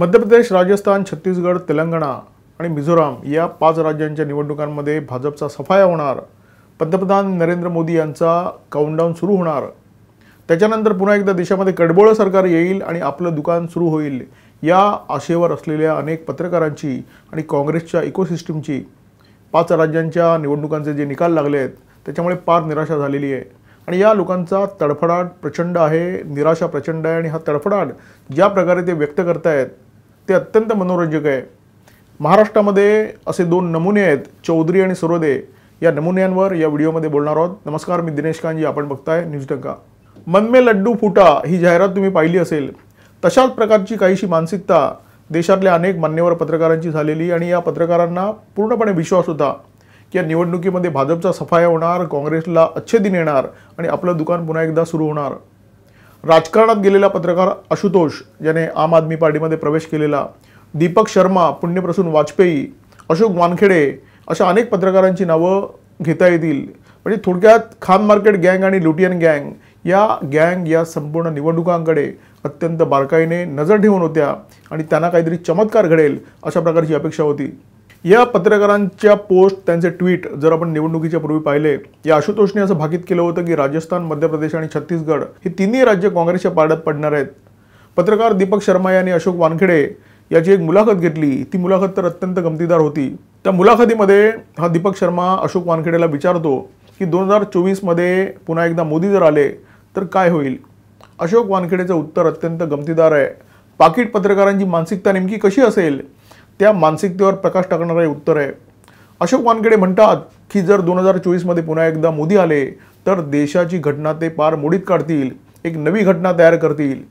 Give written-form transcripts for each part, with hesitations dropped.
मध्य प्रदेश, राजस्थान, छत्तीसगड, तेलंगणा आणि मिझोराम या 5 राज्यांच्या निवडणुकांमध्ये भाजपचा सफाया होणार. पंतप्रधान नरेंद्र मोदी यांचा काउंटडाऊन सुरू होणार. त्याच्यानंतर पुन्हा एकदा देशामध्ये कडबोळं सरकार येईल आणि आपलं दुकान सुरू होईल. या आशेवर असलेल्या अनेक पत्रकारांची आणि काँग्रेसच्या इकोसिस्टमची 5 राज्यांच्या निवडणुकांचे जे निकाल लागले आहेत त्याच्यामुळे पार निराशा झालेली आहे. आणि या लोकांचा तडफडाट प्रचंड आहे, निराशा प्रचंड आहे. आणि हा तडफडाट ज्या प्रकारे ते व्यक्त करतायत ते अत्यंत मनोरंजक आहे. महाराष्ट्रामध्ये असे 2 नमुने आहेत, चौधरी आणि सरोदे. या नमुन्यांवर या व्हिडिओमध्ये बोलणार आहोत. नमस्कार, मी दिनेश कांजी, आपण बघताय न्यूज डंका. मन में लड्डू फुटा ही जाहिरात तुम्ही पाहिली असेल. तशाच प्रकारची काहीशी मानसिकता देशातल्या अनेक मान्यवर पत्रकारांची झालेली. आणि या पत्रकारांना पूर्णपणे विश्वास होता की या निवडणुकीमध्ये भाजपचा सफाया होणार, काँग्रेसला अच्छे दिन येणार आणि आपलं दुकान पुन्हा एकदा सुरू होणार. राजकारणात गेलेला पत्रकार आशुतोष, ज्याने आम आदमी पार्टीमध्ये प्रवेश केलेला, दीपक शर्मा, पुण्यप्रसून वाजपेयी, अशोक वानखेडे अशा अनेक पत्रकारांची नावं घेता येतील. म्हणजे थोडक्यात खान मार्केट गँग आणि लुटियन गँग या संपूर्ण निवडणुकांकडे अत्यंत बारकाईने नजर ठेवून होत्या आणि त्यांना काहीतरी चमत्कार घडेल अशा प्रकारची अपेक्षा होती. या पत्रकारांच्या पोस्ट, त्यांचे ट्विट जर आपण निवडणुकीच्या पूर्वी पाहिले, या आशुतोषने असं भाकीत केलं होतं की राजस्थान, मध्य प्रदेश आणि छत्तीसगड ही तिन्ही राज्य काँग्रेसच्या पारड्यात पडणार आहेत. पत्रकार दीपक शर्मा यांनी अशोक वानखेडे याची एक मुलाखत घेतली. ती मुलाखत तर अत्यंत गमतीदार होती. त्या मुलाखतीमध्ये हा दीपक शर्मा अशोक वानखेडेला विचारतो की 2024मध्ये पुन्हा एकदा मोदी जर आले तर काय होईल. अशोक वानखेडेचं उत्तर अत्यंत गमतीदार आहे. पाकिट पत्रकारांची मानसिकता नेमकी कशी असेल त्या मानसिकतेवर प्रकाश टाकणारे उत्तर आहे. अशोक वानखेडे म्हणतात की जर 2024मध्ये पुन्हा एकदा मोदी आले तर देशाची घटना ते पार मोडीत काढतील, एक नवी घटना तयार करतील.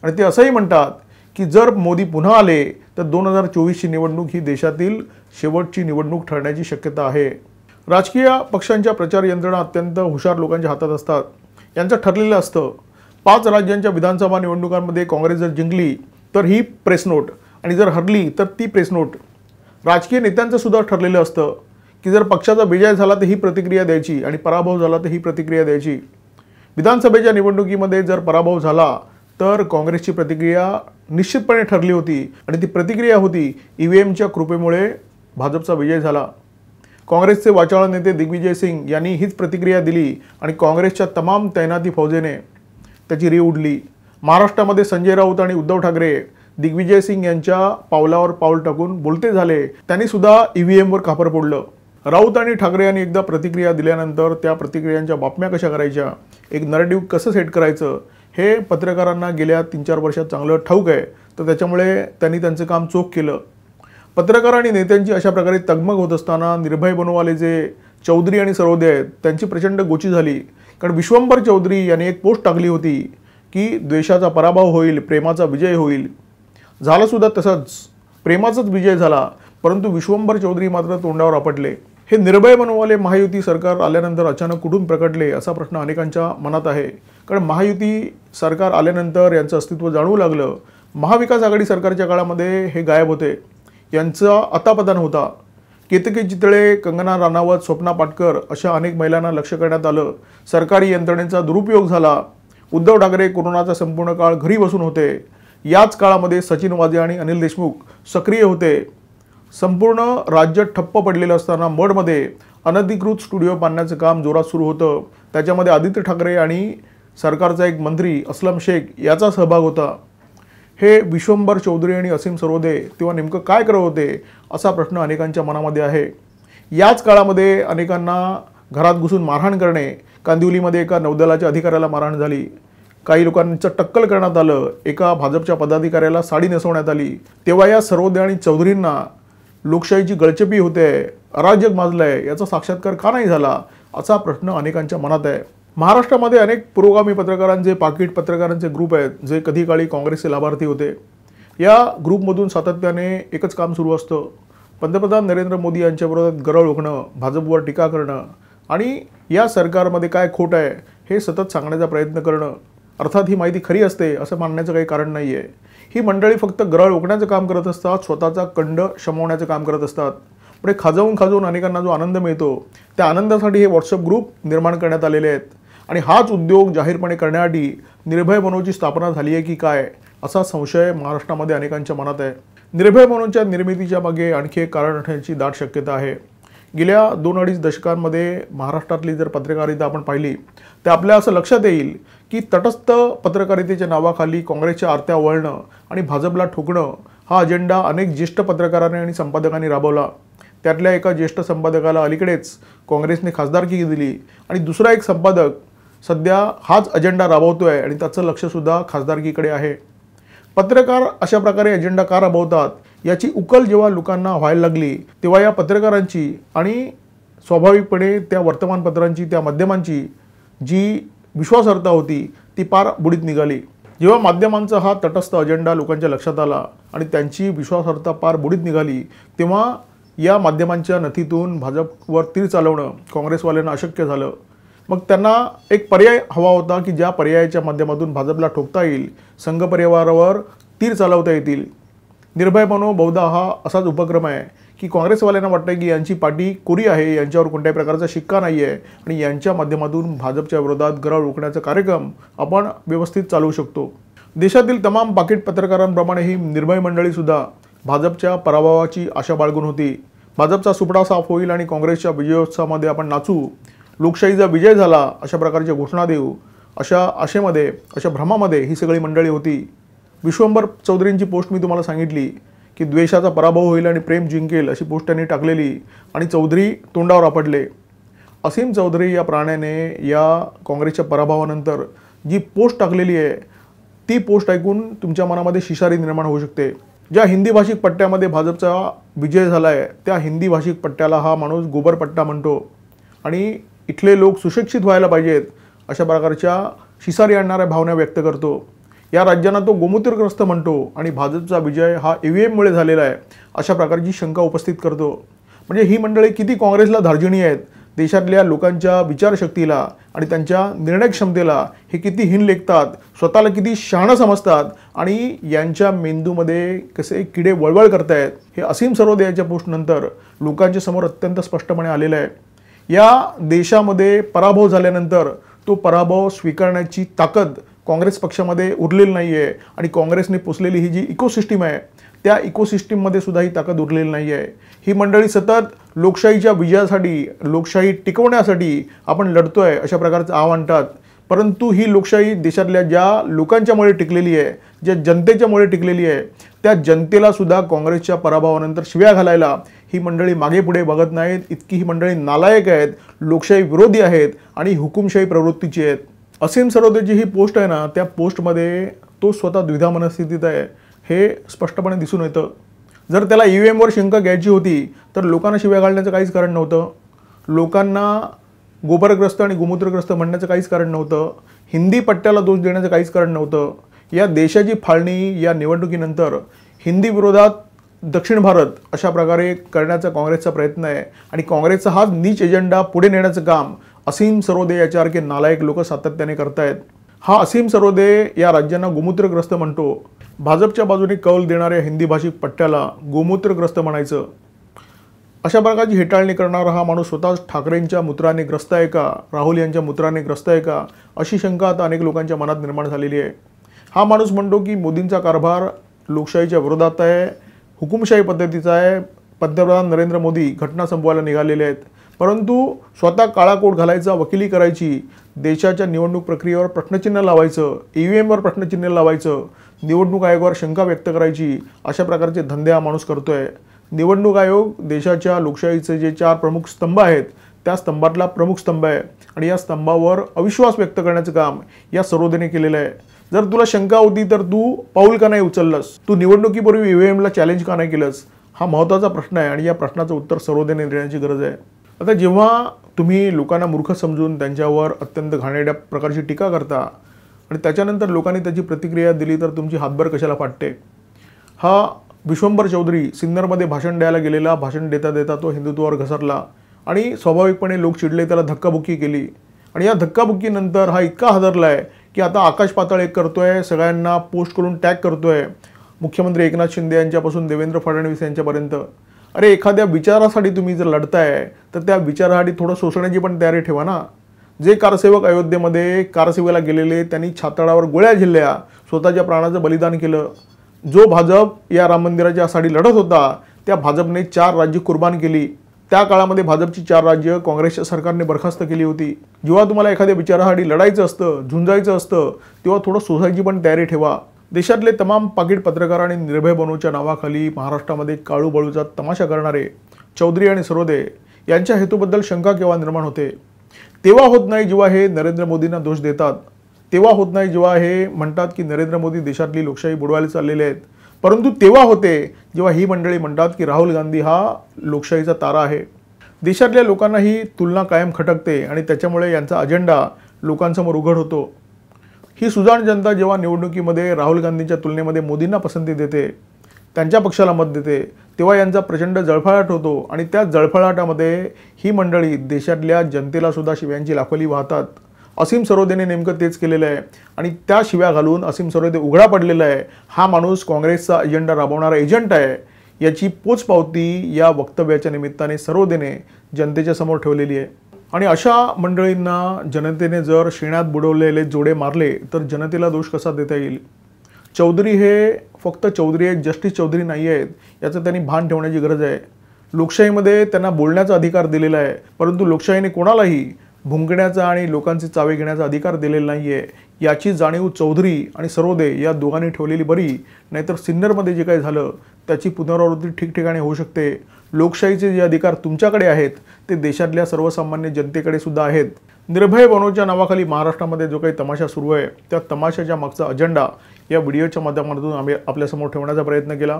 आणि ते असंही म्हणतात की जर मोदी पुन्हा आले तर 2024ची निवडणूक ही देशातील शेवटची निवडणूक ठरण्याची शक्यता आहे. राजकीय पक्षांच्या प्रचार यंत्रणा अत्यंत हुशार लोकांच्या हातात असतात. यांचं ठरलेलं असतं 5 राज्यांच्या विधानसभा निवडणुकांमध्ये काँग्रेस जर जिंकली तर ही प्रेस नोट आणि जर हरली तर ती प्रेस नोट. राजकीय नेत्यांचं सुद्धा ठरलेलं असतं की जर पक्षाचा विजय झाला तर ही प्रतिक्रिया द्यायची आणि पराभव झाला तर ही प्रतिक्रिया द्यायची. विधानसभेच्या निवडणुकीमध्ये जर पराभव झाला तर काँग्रेसची प्रतिक्रिया निश्चितपणे ठरली होती आणि ती प्रतिक्रिया होती EVMच्या कृपेमुळे भाजपचा विजय झाला. काँग्रेसचे वाचाळ नेते दिग्विजय सिंग यांनी हीच प्रतिक्रिया दिली आणि काँग्रेसच्या तमाम तैनाती फौजेने त्याची री उडली. महाराष्ट्रामध्ये संजय राऊत आणि उद्धव ठाकरे दिग्विजय सिंग यांच्या पावलावर पाऊल टाकून बोलते झाले. त्यांनी सुद्धा EVMवर खापर फोडलं. राऊत आणि ठाकरे यांनी एकदा प्रतिक्रिया दिल्यानंतर त्या प्रतिक्रियांच्या बातम्या कशा करायच्या, एक नरेटिव्ह कसं सेट करायचं हे पत्रकारांना गेल्या 3-4 वर्षात चांगलं ठाऊक आहे. तर त्याच्यामुळे त्यांनी त्यांचं काम चोख केलं. पत्रकार आणि नेत्यांची अशा प्रकारे तगमग होत असताना निर्भय बनवाले जे चौधरी आणि सरोदे आहेत त्यांची प्रचंड गोची झाली. कारण विश्वंभर चौधरी यांनी एक पोस्ट टाकली होती की द्वेषाचा पराभव होईल, प्रेमाचा विजय होईल. झालं सुद्धा तसंच, प्रेमाचाच विजय झाला. परंतु विश्वंभर चौधरी मात्र तोंडावर आपटले. हे निर्भय बनवाले महायुती सरकार आल्यानंतर अचानक कुठून प्रकटले असा प्रश्न अनेकांच्या मनात आहे. कारण महायुती सरकार आल्यानंतर यांचं अस्तित्व जाणवू लागलं. महाविकास आघाडी सरकारच्या काळामध्ये हे गायब होते, यांचा अतापता नव्हता. केतकी चितळे, कंगना राणावत, स्वप्ना पाटकर अशा अनेक महिलांना लक्ष करण्यात आलं. सरकारी यंत्रणेचा दुरुपयोग झाला. उद्धव ठाकरे कोरोनाचा संपूर्ण काळ घरी बसून होते. याच काळामध्ये सचिन वाझे आणि अनिल देशमुख सक्रिय होते. संपूर्ण राज्य ठप्प पडलेलं असताना मडमध्ये अनधिकृत स्टुडिओ बांधण्याचं काम जोरात सुरू होतं. त्याच्यामध्ये आदित्य ठाकरे आणि सरकारचा एक मंत्री असलम शेख याचा सहभाग होता. हे विश्वंभर चौधरी आणि असीम सरोदे तेव्हा नेमकं काय करत होते असा प्रश्न अनेकांच्या मनामध्ये आहे. याच काळामध्ये अनेकांना घरात घुसून मारहाण करणे, कांदिवलीमध्ये एका नौदलाच्या अधिकाऱ्याला मारहाण झाली. काही लोकांचं टक्कल करण्यात आलं. एका भाजपच्या पदाधिकाऱ्याला साडी नेसवण्यात आली. तेव्हा या सरोदे आणि चौधरींना लोकशाहीची गळचेपी होते, अराजक माजलंय, याचा साक्षात्कार का नाही झाला असा प्रश्न अनेकांच्या मनात आहे. महाराष्ट्रामध्ये अनेक पुरोगामी पत्रकारांचे, पाकिट पत्रकारांचे ग्रुप आहेत जे कधी काळी काँग्रेसचे लाभार्थी होते. या ग्रुपमधून सातत्याने एकच काम सुरू असतं, पंतप्रधान नरेंद्र मोदी यांच्या विरोधात गरळ ओकणं, भाजपवर टीका करणं आणि या सरकारमध्ये काय खोट आहे हे सतत सांगण्याचा प्रयत्न करणं. अर्थात ही माहिती खरी असते असं मानण्याचं काही कारण नाही आहे. ही मंडळी फक्त गरळ ओकण्याचं काम करत असतात, स्वतःचा कंड शमवण्याचं काम करत असतात. पुढे खाजवून अनेकांना जो आनंद मिळतो त्या आनंदासाठी हे व्हॉट्सअप ग्रुप निर्माण करण्यात आलेले आहेत. आणि हाच उद्योग जाहीरपणे करण्यासाठी निर्भय मनोची स्थापना झाली आहे की काय असा संशय महाराष्ट्रामध्ये अनेकांच्या मनात आहे। निर्भय मनोच्या निर्मितीच्या मागे आणखी एक कारण असण्याची दाट शक्यता आहे। गेल्या 2-2.5 दशकांमध्ये महाराष्ट्रातली जर पत्रकारिता आपण पाहिली तर आपल्या असं लक्षात येईल की तटस्थ पत्रकारितेच्या नावाखाली काँग्रेसच्या आरत्या वळणं आणि भाजपला ठोकणं हा अजेंडा अनेक ज्येष्ठ पत्रकारांनी आणि संपादकांनी राबवला। त्यातल्या एका ज्येष्ठ संपादकाला अलीकडेच काँग्रेसने खासदारकी दिली आणि दुसरा एक संपादक सध्या हाच अजेंडा राबवतोय आणि त्याचं लक्ष सुद्धा खासदारकीकडे आहे। पत्रकार अशा प्रकारे अजेंडा का राबवतात याची उकल जेव्हा लोकांना व्हायला लागली तेव्हा या पत्रकारांची आणि स्वाभाविकपणे त्या वर्तमानपत्रांची त्या माध्यमांची जी विश्वासार्हता होती ती पार बुडीत निघाली। जेव्हा माध्यमांचा हा तटस्थ अजेंडा लोकांच्या लक्षात आला आणि त्यांची विश्वासार्हता पार बुडीत निघाली तेव्हा या माध्यमांच्या नथीतून भाजपवर तीर चालवणं काँग्रेसवाल्यांना अशक्य झालं। मग त्यांना एक पर्याय हवा होता की ज्या पर्यायाच्या माध्यमातून भाजपला ठोकता येईल, संघ परिवारावर तीर चालवता येतील। निर्भय मनो बहुधा हा असाच उपक्रम आहे की काँग्रेसवाल्यांना वाटतं की यांची पाठी कोरी आहे, यांच्यावर कोणत्याही प्रकारचा शिक्का नाही आहे आणि यांच्या माध्यमातून भाजपच्या विरोधात गरळ रोखण्याचा कार्यक्रम आपण व्यवस्थित चालवू शकतो। देशातील तमाम पाकिट पत्रकारांप्रमाणे ही निर्भय मंडळीसुद्धा भाजपच्या पराभवाची आशा बाळगून होती। भाजपचा सुपडा साफ होईल आणि काँग्रेसच्या विजयोत्सवामध्ये आपण नाचू, लोकशाहीचा विजय झाला अशा प्रकारच्या घोषणा देऊ, अशा आशेमध्ये अशा भ्रमामध्ये ही सगळी मंडळी होती। विश्वंभर चौधरींची पोस्ट मी तुम्हाला सांगितली की द्वेषाचा पराभव होईल आणि प्रेम जिंकेल अशी पोस्ट त्यांनी टाकलेली आणि चौधरी तोंडावर आपटले। असीम चौधरी या प्राण्याने या काँग्रेसच्या पराभवानंतर जी पोस्ट टाकलेली आहे ती पोस्ट ऐकून तुमच्या मनामध्ये शिशारी निर्माण होऊ शकते। ज्या हिंदी भाषिक पट्ट्यामध्ये भाजपचा विजय झाला आहे त्या हिंदी भाषिक पट्ट्याला हा माणूस गोबर पट्टा म्हणतो आणि इथले लोक सुशिक्षित व्हायला पाहिजेत अशा प्रकारच्या शिसारी आणणाऱ्या भावना व्यक्त करतो। या राज्यांना तो गोमूत्रग्रस्त म्हणतो आणि भाजपचा विजय हा EVM मुळे झालेला आहे अशा प्रकारची शंका उपस्थित करतो। म्हणजे ही मंडळी किती काँग्रेसला धार्जिणी आहेत, देशातल्या लोकांच्या विचारशक्तीला आणि त्यांच्या निर्णय क्षमतेला हे किती हीन लेखतात, स्वतःला किती शहाणं समजतात आणि यांच्या मेंदूमध्ये कसे किडे वळवळ करतायत हे असीम सरोदे याच्या पोस्टनंतर लोकांच्या समोर अत्यंत स्पष्टपणे आलेलं आहे। या देशामध्ये पराभव झाल्यानंतर तो पराभव स्वीकारण्याची ताकद काँग्रेस पक्षामध्ये उरलेली नाही आहे आणि काँग्रेसने पोचलेली ही जी इकोसिस्टीम आहे त्या इकोसिस्टीममध्ये सुद्धा ही ताकद उरलेली नाही आहे। ही मंडळी सतत लोकशाहीच्या विजयासाठी, लोकशाही टिकवण्यासाठी आपण लढतोय अशा प्रकारचं आव्हान आणतात, परंतु ही लोकशाही देशातल्या ज्या लोकांच्यामुळे टिकलेली आहे, ज्या जनतेच्यामुळे टिकलेली आहे त्या जनतेला सुद्धा काँग्रेसच्या पराभवानंतर शिव्या घालायला ही मंडळी मागे पुढे बघत नाहीत। इतकी ही मंडळी नालायक आहेत, लोकशाही विरोधी आहेत आणि हुकुमशाही प्रवृत्तीची आहेत। असीम सरोदेची ही पोस्ट आहे ना, त्या पोस्टमध्ये तो स्वतः द्विधा मनस्थितीत आहे हे स्पष्टपणे दिसून येतं। जर त्याला EVMवर शंका घ्यायची होती तर लोकांना शिव्या घालण्याचं काहीच कारण नव्हतं, लोकांना गोबरग्रस्त आणि गोमूत्रग्रस्त म्हणण्याचं काहीच कारण नव्हतं, हिंदी पट्ट्याला दोष देण्याचं काहीच कारण नव्हतं। या देशाची फाळणी या निवडणुकीनंतर हिंदी विरोधात दक्षिण भारत अशा प्रकारे करण्याचा काँग्रेसचा प्रयत्न आहे आणि काँग्रेसचा हा नीच एजेंडा पुढे नेण्याचं काम असीम सरोदे याच्यासारखे नालायक लोक सातत्याने करतायत। हा असीम सरोदे या राज्यांना गोमूत्रग्रस्त म्हणतो। भाजपच्या बाजूने कौल देणाऱ्या हिंदी भाषिक पट्ट्याला गोमूत्रग्रस्त म्हणायचं अशा प्रकारची हेटाळणी करणारा हा माणूस स्वतः ठाकरेंच्या मूत्राने ग्रस्त आहे का, राहुल यांच्या मूत्राने ग्रस्त आहे का अशी शंका आता अनेक लोकांच्या मनात निर्माण झालेली आहे। हा माणूस म्हणतो की मोदींचा कारभार लोकशाहीच्या विरोधात आहे, हुकुमशाही पद्धतीचा आहे, पंतप्रधान नरेंद्र मोदी घटना संपवायला निघालेले आहेत, परंतु स्वतः काळा कोट घालायचा, वकिली करायची, देशाच्या निवडणूक प्रक्रियेवर प्रश्नचिन्ह लावायचं, EVMवर प्रश्नचिन्ह लावायचं, निवडणूक आयोगावर शंका व्यक्त करायची अशा प्रकारचे धंदे हा माणूस करतोय। निवडणूक आयोग देशाच्या लोकशाहीचे जे 4 प्रमुख स्तंभ आहेत त्या स्तंभातला प्रमुख स्तंभ आहे आणि या स्तंभावर अविश्वास व्यक्त करण्याचं काम या सरोदेने केलेलं आहे। जर तुला शंका होती तर तू पाऊल का नाही उचललंस, तू निवडणुकीपूर्वी EVMला चॅलेंज का नाही केलंस, हा महत्त्वाचा प्रश्न आहे आणि या प्रश्नाचं उत्तर सरोदेने देण्याची गरज आहे। आता जेव्हा तुम्ही लोकांना मूर्ख समजून त्यांच्यावर अत्यंत घाणेरड्या प्रकारची टीका करता आणि त्याच्यानंतर लोकांनी त्याची प्रतिक्रिया दिली तर तुमची हातभर कशाला फाटते। हा विश्वंभर चौधरी सिन्नरमध्ये भाषण द्यायला गेलेला, भाषण देता देता तो हिंदुत्वावर घसरला आणि स्वाभाविकपणे लोक चिडले, त्याला धक्काबुक्की केली आणि या धक्काबुक्कीनंतर हा इतका हादरलाय की आता आकाश पाताळ एक करतोय, सगळ्यांना पोस्ट करून टॅग करतोय, मुख्यमंत्री एकनाथ शिंदे यांच्यापासून देवेंद्र फडणवीस यांच्यापर्यंत। अरे एखाद्या विचारासाठी तुम्ही जर लढताय तर त्या विचारासाठी थोडं सोसण्याची पण तयारी ठेवा ना। जे कारसेवक अयोध्येमध्ये कारसेवेला गेलेले त्यांनी छाताडावर गोळ्या झेलल्या, स्वतःच्या प्राणाचं बलिदान केलं. जो भाजप या राम मंदिराच्या साठी लढत होता त्या भाजपने 4 राज्य कुर्बान केली. त्या काळामध्ये भाजपची 4 राज्य काँग्रेसच्या सरकारने बरखास्त केली होती. जेव्हा तुम्हाला एखाद्या विचारासाठी लढायचं असतं, झुंजायचं असतं, तेव्हा थोडं सोसायची पण तयारी ठेवा. देशातले तमाम पाकीट पत्रकार आणि निर्भय बनूच्या नावाखाली महाराष्ट्रामध्ये काळू बळूचा तमाशा करणारे चौधरी आणि सरोदे यांच्या हेतूबद्दल शंका केव्हा निर्माण होते? तेव्हा होत नाही जेव्हा हे नरेंद्र मोदींना दोष देतात, तेव्हा होत नाही जेव्हा हे म्हणतात की नरेंद्र मोदी देशातली लोकशाही बुडवायला चाललेले आहेत, परंतु तेव्हा होते जेव्हा ही मंडळी म्हणतात की राहुल गांधी हा लोकशाहीचा तारा आहे. देशातल्या लोकांना ही तुलना कायम खटकते आणि त्याच्यामुळे यांचा अजेंडा लोकांसमोर उघड होतो. ही सुजाण जनता जेव्हा निवडणुकीमध्ये राहुल गांधींच्या तुलनेमध्ये मोदींना पसंती देते, त्यांच्या पक्षाला मत देते, तेव्हा यांचा प्रचंड जळफळाट होतो आणि त्या जळफळाटामध्ये ही मंडळी देशातल्या जनतेला सुद्धा शिव्यांची लाखोली वाहतात. असीम सरोदेने नेमकं तेच केलेलं आहे आणि त्या शिव्या घालून असीम सरोदे उघडा पडलेला आहे. हा माणूस काँग्रेसचा अजेंडा राबवणारा एजंट आहे याची पोचपावती या वक्तव्याच्या निमित्ताने सरोदेने जनतेच्या समोर ठेवलेली आहे. आणि अशा मंडळींना जनतेने जर शेणात बुडवलेले जोडे मारले तर जनतेला दोष कसा देता येईल? चौधरी हे फक्त चौधरी आहेत, जस्टिस चौधरी नाही आहेत, याचं त्यांनी भान ठेवण्याची गरज आहे. लोकशाहीमध्ये त्यांना बोलण्याचा अधिकार दिलेला आहे, परंतु लोकशाहीने कोणालाही भुंकण्याचा आणि लोकांचे चावे घेण्याचा अधिकार दिलेला नाही आहे. याची जाणीव चौधरी आणि सरोदे या दोघांनी ठेवलेली बरी. नाहीतर सिन्नरमध्ये जे काही झालं त्याची पुनरावृत्ती ठिकठिकाणी होऊ शकते. लोकशाहीचे जे अधिकार तुमच्याकडे आहेत ते देशातल्या सर्वसामान्य जनतेकडे सुद्धा आहेत. निर्भय बनोच्या नावाखाली महाराष्ट्रामध्ये जो काही तमाशा सुरू आहे त्या तमाशाच्या मागचा अजेंडा या व्हिडिओच्या माध्यमातून आम्ही आपल्यासमोर ठेवण्याचा प्रयत्न केला.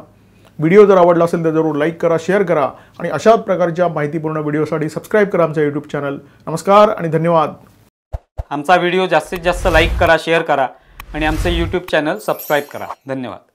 व्हिडिओ जर आवडला असेल तर जरूर लाईक करा, शेअर करा आणि अशाच प्रकारच्या माहितीपूर्ण व्हिडिओसाठी सबस्क्राईब करा आमच्या यूट्यूब चॅनल. नमस्कार आणि धन्यवाद. आमचा व्हिडिओ जास्तीत जास्त लाईक करा, शेअर करा आणि आमचे यूट्यूब चॅनल सबस्क्राईब करा. धन्यवाद.